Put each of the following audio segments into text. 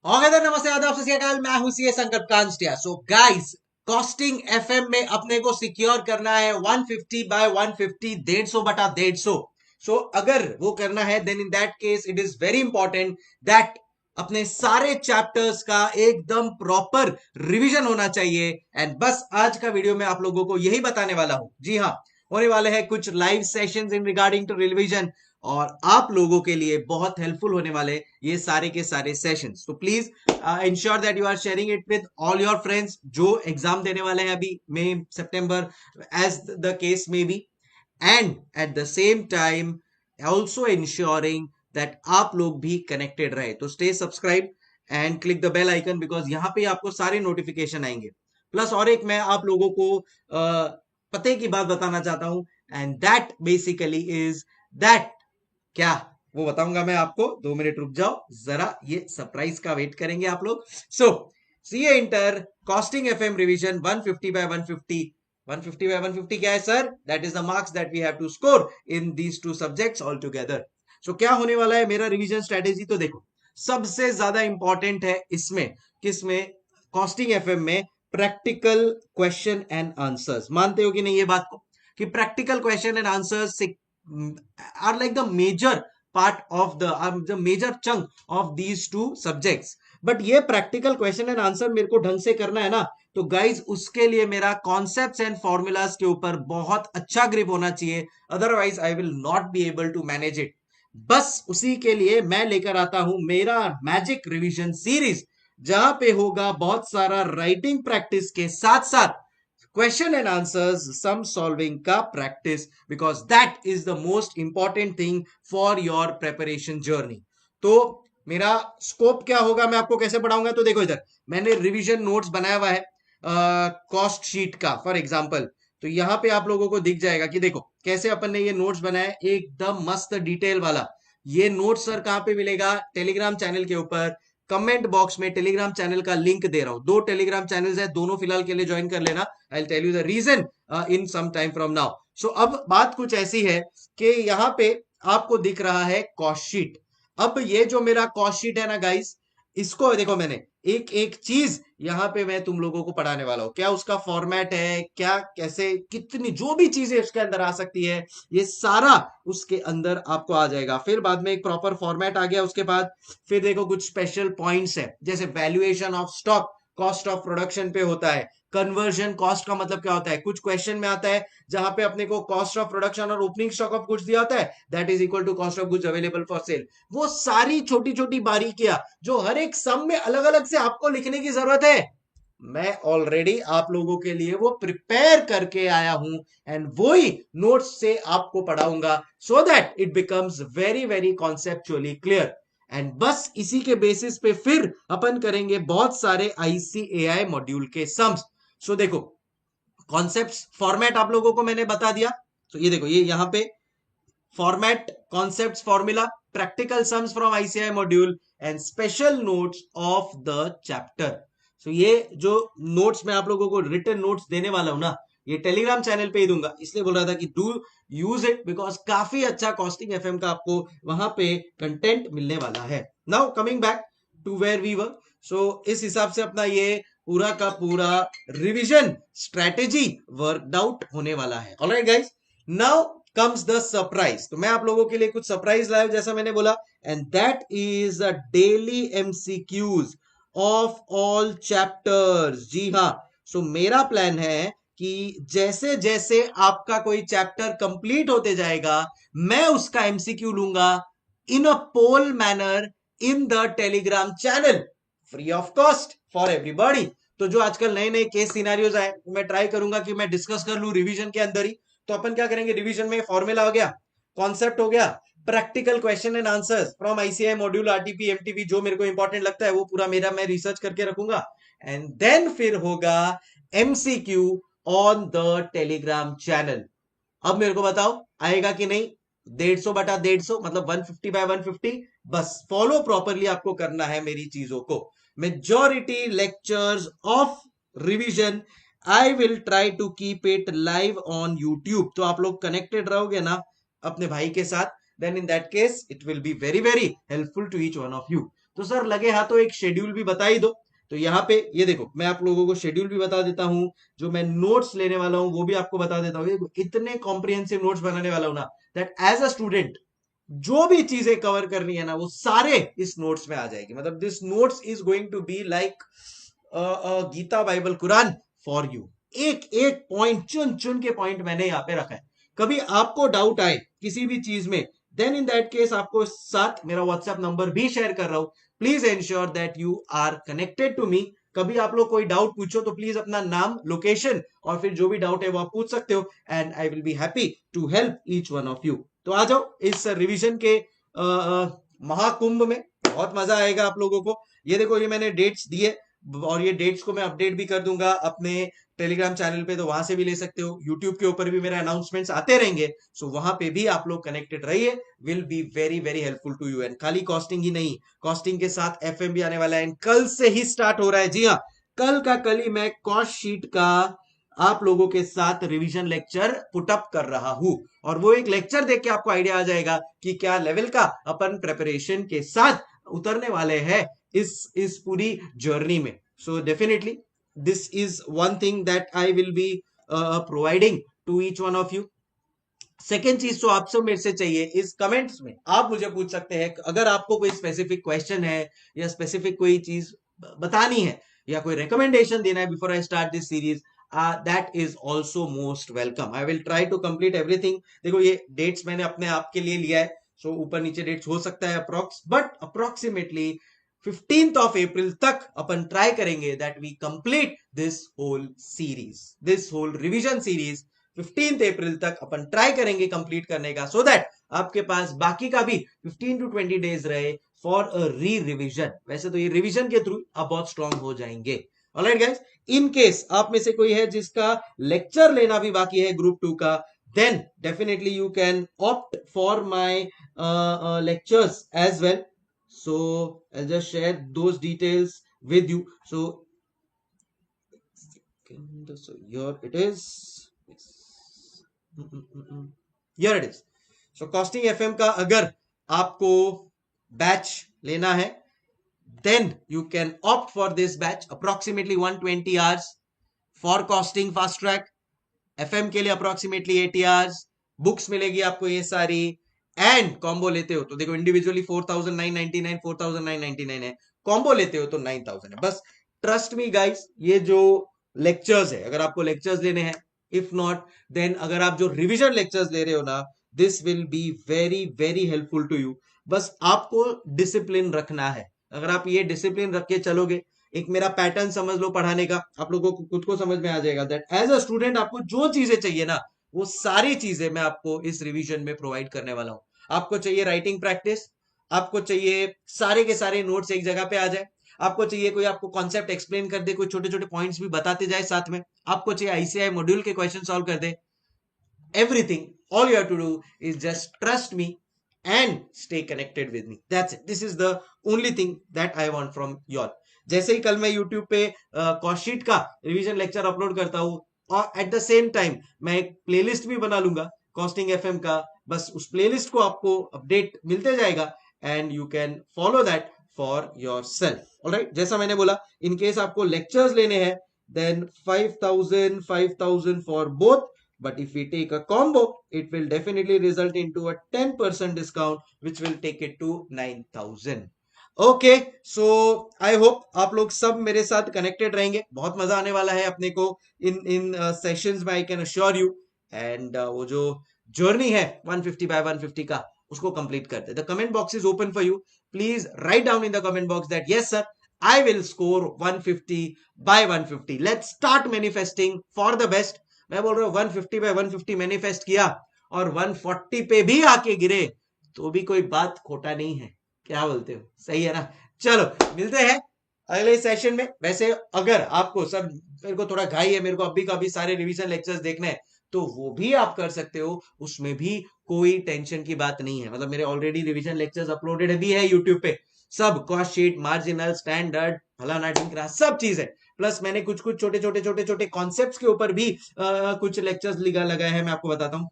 Okay नमस्ते आदाब सत श्री अकाल। मैं हूं सीए संकल्प कांस्टिया। सो गाइस, कॉस्टिंग एफएम में अपने को सिक्योर करना है 150 बाय 150, 150/150। सो अगर वो करना है then in that case it is very important that अपने सारे चैप्टर्स का एकदम प्रॉपर रिवीजन होना चाहिए। एंड बस आज का वीडियो में आप लोगों को यही बताने वाला हूं। जी हाँ, होने वाले हैं कुछ live sessions in regarding to revision, और आप लोगों के लिए बहुत हेल्पफुल होने वाले ये सारे के सारे सेशंस। तो please ensure that you are sharing it with all your friends जो एग्जाम देने वाले हैं अभी मई सितंबर as the case may be, and at the same time also ensuring that आप लोग भी connected रहे। तो stay subscribed and click the bell icon because यहाँ पे आपको सारे नोटिफिकेशन आएंगे। प्लस और एक मैं आप लोगों को पते की बात बताना चाहता हूं, and that basically is that क्या वो बताऊंगा मैं आपको। 2 मिनट रुक जाओ जरा, ये सरप्राइज का वेट करेंगे आप लोग। So CA inter costing FM revision 150 by 150। 150 by 150 क्या है sir? That is the marks that we have to score in these two subjects all together. सो क्या होने वाला है मेरा रिवीजन स्ट्रेटेजी? तो देखो, सबसे ज्यादा इंपॉर्टेंट है इसमें, किसमें? कॉस्टिंग एफएम में प्रैक्टिकल क्वेश्चन एंड आंसर्स। मानते हो कि नहीं ये बात को, कि practical question and answers are like the major part of the major chunk of these two subjects। But ये प्रैक्टिकल क्वेश्चन एंड आंसर मेरे को ढंग से करना है ना, तो गाइज उसके लिए मेरा कॉन्सेप्ट्स एंड फॉर्मूलाज के ऊपर बहुत अच्छा ग्रिप होना चाहिए, otherwise I will not be able to manage it. बस उसी के लिए मैं लेकर आता हूं मेरा मैजिक रिवीजन सीरीज, जहां पे होगा बहुत सारा राइटिंग प्रैक्टिस के साथ साथ question and answers, sum solving का practice, because that is the most important thing for your preparation journey. तो मेरा स्कोप क्या होगा, मैं आपको कैसे पढ़ाऊंगा? तो देखो, इधर मैंने रिवीजन नोट्स बनाया हुआ है कॉस्ट शीट का फॉर एग्जांपल। तो यहाँ पे आप लोगों को दिख जाएगा कि देखो कैसे अपन ने ये नोट्स बनाया है, एकदम मस्त डिटेल वाला। ये नोट्स सर कहाँ पे मिलेगा? टेलीग्राम चैनल के ऊपर कमेंट बॉक्स में टेलीग्राम चैनल का लिंक दे रहा हूं। 2 टेलीग्राम चैनल्स है, दोनों फिलहाल के लिए ज्वाइन कर लेना। I will tell you the reason in some time from now. So अब बात कुछ ऐसी है कि यहाँ पे आपको दिख रहा है कॉस्ट शीट। अब ये जो मेरा कॉस्ट शीट है ना गाइस, इसको देखो, मैंने एक एक चीज यहाँ पे मैं तुम लोगों को पढ़ाने वाला हूँ। क्या उसका फॉर्मेट है, क्या कैसे कितनी जो भी चीजें उसके अंदर आ सकती है, ये सारा उसके अंदर आपको आ जाएगा। फिर बाद में एक प्रॉपर फॉर्मेट आ गया उसके बाद। फिर देखो कुछ स्पेशल पॉइंट्स है, जैसे valuation of stock cost of production पे होता है। कन्वर्जन कॉस्ट का मतलब क्या होता है, कुछ क्वेश्चन में आता है जहां पे अपने को कॉस्ट ऑफ प्रोडक्शन और ओपनिंग स्टॉक ऑफ गुड्स दिया होता है, that is equal to cost of goods available for sale. वो सारी छोटी छोटी बारीकियां जो हर एक सम में अलग अलग से आपको लिखने की जरूरत है, मैं ऑलरेडी आप लोगों के लिए वो प्रिपेयर करके आया हूं, एंड वही नोट्स से आपको पढ़ाऊंगा, so that it becomes very very conceptually clear. And बस इसी के बेसिस पे फिर अपन करेंगे बहुत सारे आईसीएआई मॉड्यूल के सम्स। सो देखो, कॉन्सेप्ट्स फॉर्मेट आप लोगों को मैंने बता दिया। तो ये देखो, ये यहां पे format, concepts, formula, practical sums from ICI module and special notes of the chapter. So ये जो नोट्स मैं आप लोगों को रिटन नोट्स देने वाला हूं ना, ये टेलीग्राम चैनल पे ही दूंगा। इसलिए बोल रहा था कि डू यूज इट, बिकॉज काफी अच्छा कॉस्टिंग एफएम का आपको वहां पे कंटेंट मिलने वाला है। Now coming back to where we were. So इस हिसाब से अपना ये पूरा का पूरा रिवीजन स्ट्रेटेजी वर्कड आउट होने वाला है। Alright guys, now comes the surprise. तो मैं आप लोगों के लिए कुछ सरप्राइज लाया जैसा मैंने बोला, and that is a daily MCQs of all chapters. जी हाँ, सो मेरा प्लान है कि जैसे जैसे आपका कोई चैप्टर कंप्लीट होते जाएगा, मैं उसका एमसीक्यू लूंगा in a poll manner in the Telegram channel, free of cost for everybody. तो जो आजकल नए नए केस सिनेरियोज आए, मैं ट्राई करूंगा कि मैं डिस्कस कर लूं रिवीजन के अंदर ही। तो अपन क्या करेंगे, रिवीजन में फॉर्मूला हो गया, कॉन्सेप्ट हो गया, practical question and answers from ICI module, RTP, MTP, जो मेरे को इंपॉर्टेंट लगता है वो पूरा मेरा मैं रिसर्च करके रखूंगा। एंड देन फिर होगा MCQ on the Telegram channel. अब मेरे को बताओ आएगा कि नहीं? 150/150 मतलब 150/150। बस फॉलो प्रॉपरली आपको करना है मेरी चीजों को। Majority lectures of revision I will try to keep it live on YouTube. तो आप लोग कनेक्टेड रहोगे ना अपने भाई के साथ, then in that case it will be very very helpful to each one of you. तो सर लगे हाथों एक शेड्यूल भी बता ही दो। तो यहाँ पे ये देखो, मैं आप लोगों को शेड्यूल भी बता देता हूँ, जो मैं नोट्स लेने वाला हूँ वो भी आपको बता देता हूँ। इतने कॉम्प्रिहेंसिव नोट्स बनाने वाला हूं ना, दैट एज अ स्टूडेंट जो भी चीजें कवर करनी है ना वो सारे इस नोट्स में आ जाएगी। मतलब this notes is going to be like Gita Bible Quran for you. एक एक पॉइंट चुन चुन के पॉइंट मैंने यहाँ पे रखा है। कभी आपको डाउट आए किसी भी चीज में, देन इन दैट केस आपको साथ मेरा व्हाट्सएप नंबर भी शेयर कर रहा हूं। Please ensure that you are connected to me. कभी आप लोग कोई डाउट पूछो तो प्लीज अपना नाम, लोकेशन और फिर जो भी डाउट है वो आप पूछ सकते हो, and I will be happy to help each one of you. तो आ जाओ इस रिवीजन के महाकुंभ में, बहुत मजा आएगा आप लोगों को। ये देखो, ये मैंने डेट्स दिए और ये डेट्स को मैं अपडेट भी कर दूंगा अपने टेलीग्राम चैनल पे, तो वहां से भी ले सकते हो। यूट्यूब के ऊपर भी मेरे अनाउंसमेंट्स आते रहेंगे, सो वहां पे भी आप लोग कनेक्टेड रहिए। Will be very very helpful to you. And खाली कॉस्टिंग ही नहीं, कॉस्टिंग के साथ एफएम भी आने वाला है, कल से ही स्टार्ट हो रहा है। जी हाँ, कल का कल ही मैं कॉस्ट शीट का आप लोगों के साथ रिवीजन लेक्चर पुटअप कर रहा हूं, और वो एक लेक्चर देख के आपको आइडिया आ जाएगा कि क्या लेवल का अपन प्रेपरेशन के साथ उतरने वाले हैं इस पूरी जर्नी में। So definitely this is one thing that I will be providing to each one of you. Second चीज जो आपसे मेरे से चाहिए इस कमेंट्स में आप मुझे पूछ सकते हैं, अगर आपको कोई स्पेसिफिक क्वेश्चन है या स्पेसिफिक कोई चीज बतानी है या कोई रिकमेंडेशन देना है before I start this series, that is also most welcome. I will try to complete everything. देखो ये डेट्स मैंने अपने आप के लिए लिया है, सो ऊपर नीचे डेट्स हो सकता है approx, but approximately 15th of April तक अपन ट्राई करेंगे that we complete this whole series, this whole revision series 15th April तक अपन ट्राई करेंगे कंप्लीट करने का, सो दैट आपके पास बाकी का भी 15 to 20 डेज रहे फॉर अ री रिविजन। वैसे तो ये रिविजन के थ्रू आप बहुत स्ट्रांग हो जाएंगे। ऑलराइट गाइस, इन केस आप में से कोई है जिसका लेक्चर लेना भी बाकी है ग्रुप 2 का, then definitely you can opt for my lectures as well. So I'll just share those details with you. So here it is. Here it is. So costing FM का अगर आपको बैच लेना है, then you can opt for this batch, approximately 120 hours for costing fast track। FM के लिए approximately 80 hours, books मिलेगी आपको ये सारी, एंड कॉम्बो लेते हो तो देखो इंडिविजुअली 4999, 4999 है, कॉम्बो लेते हो तो 9000 है। बस ट्रस्ट मी गाइस, ये जो लेक्चर्स है अगर आपको लेक्चर्स लेने हैं, इफ नॉट देन अगर आप जो रिविजन लेक्चर्स ले रहे हो ना, this will be very very helpful to you. बस आपको डिसिप्लिन रखना है। अगर आप ये डिसिप्लिन रख के चलोगे, एक मेरा पैटर्न समझ लो पढ़ाने का, आप लोगों को खुद को समझ में आ जाएगा दैट एज अ स्टूडेंट आपको जो चीजें चाहिए ना वो सारी चीजें मैं आपको इस रिवीजन में प्रोवाइड करने वाला हूं। आपको चाहिए राइटिंग प्रैक्टिस, आपको चाहिए सारे के सारे नोट्स एक जगह पे आ जाए, आपको चाहिए कोई आपको कॉन्सेप्ट एक्सप्लेन कर दे, कोई छोटे छोटे पॉइंट्स भी बताते जाए साथ में, आपको चाहिए आईसीआई मॉड्यूल के क्वेश्चन सॉल्व कर दे। everything, all you have to do is just trust me and stay connected with me, that's it। This is the only thing that I want from you all। जैसे ही कल मैं YouTube पे cost sheet का revision lecture upload करता हूँ, और at the same time मैं एक प्लेलिस्ट भी बना लूंगा कॉस्टिंग एफएम का, बस उस प्लेलिस्ट को आपको अपडेट मिलते जाएगा and you can follow that for yourself. Alright, जैसा मैंने बोला, इन केस आपको लेक्चर्स लेने हैं then 5000 for both, but if we take a combo it will definitely result into a 10% discount which will take it to 9000। Okay, so I hope आप लोग सब मेरे साथ कनेक्टेड रहेंगे, बहुत मजा आने वाला है अपने को इन सेशंस में, I can assure you. And वो जो जर्नी है 150 by 150 का, उसको कंप्लीट करते। The comment box is open for you, please write down in the comment box that yes sir I will score 150 by 150। Let's start manifesting for the best. मैं बोल रहा हूँ 150 by 150 मैनिफेस्ट किया और 140 पे भी आके गिरे तो भी कोई बात खोटा नहीं है, क्या बोलते हो? सही है ना? चलो मिलते हैं अगले सेशन में। वैसे अगर आपको सब, मेरे को थोड़ा घाई है, मेरे को अभी का अभी सारे रिवीजन लेक्चर्स देखने हैं, तो वो भी आप कर सकते हो, उसमें भी कोई टेंशन की बात नहीं है। मतलब मेरे ऑलरेडी रिवीजन लेक्चर्स अपलोडेड भी है यूट्यूब पे, सब कॉस्ट शीट, मार्जिनल, स्टैंडर्ड, फलाना ढिंकरा सब चीज है। प्लस मैंने कुछ कुछ छोटे छोटे कॉन्सेप्ट्स के ऊपर भी कुछ लेक्चर्स लगाए हैं, मैं आपको बताता हूँ।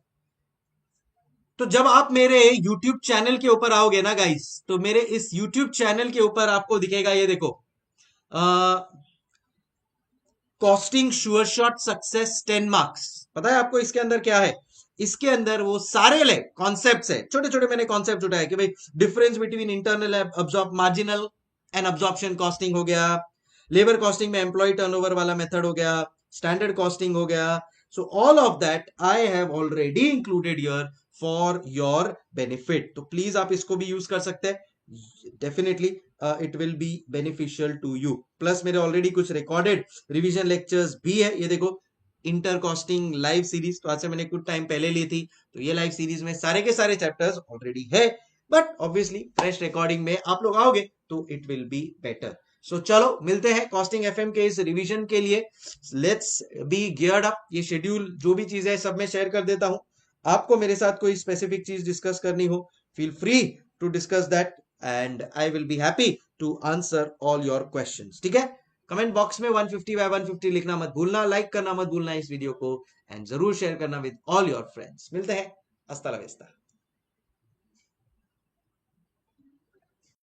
तो जब आप मेरे YouTube चैनल के ऊपर आओगे ना गाइस, तो मेरे इस YouTube चैनल के ऊपर आपको दिखेगा, ये देखो, costing sure shot success 10 marks. पता है आपको इसके अंदर क्या है? इसके अंदर वो सारे ले कॉन्सेप्ट्स है, छोटे छोटे मैंने कॉन्सेप्ट उठाए कि भाई difference between internal absorb marginal and absorption costing हो गया, लेबर कॉस्टिंग में एम्प्लॉय टर्नओवर वाला मेथड हो गया, स्टैंडर्ड कॉस्टिंग हो गया। So all of that I have already included here for your benefit. तो प्लीज आप इसको भी यूज कर सकते हैं, definitely it will be beneficial to you. Plus मेरे ऑलरेडी कुछ रिकॉर्डेड रिवीजन लेक्चर्स भी है, ये देखो, इंटर कॉस्टिंग लाइव सीरीज, तो आज से मैंने कुछ टाइम पहले ली थी, तो ये लाइव सीरीज में सारे के सारे चैप्टर्स ऑलरेडी है, बट ऑब्वियसली फ्रेश रिकॉर्डिंग में आप लोग आओगे तो इट विल बी बेटर। सो चलो मिलते हैं कॉस्टिंग एफएम के इस रिवीजन के लिए। Let's be geared up. ये शेड्यूल जो भी चीज है सब मैं शेयर कर देता हूं। आपको मेरे साथ कोई स्पेसिफिक चीज डिस्कस करनी हो, feel free to discuss that and I will be happy to answer all your questions. ठीक है, कमेंट बॉक्स में 150 बाय 150 लिखना मत भूलना, लाइक करना मत भूलना इस वीडियो को, एंड जरूर शेयर करना विद ऑल योर फ्रेंड्स। मिलते हैं, हस्ता ला विस्ता।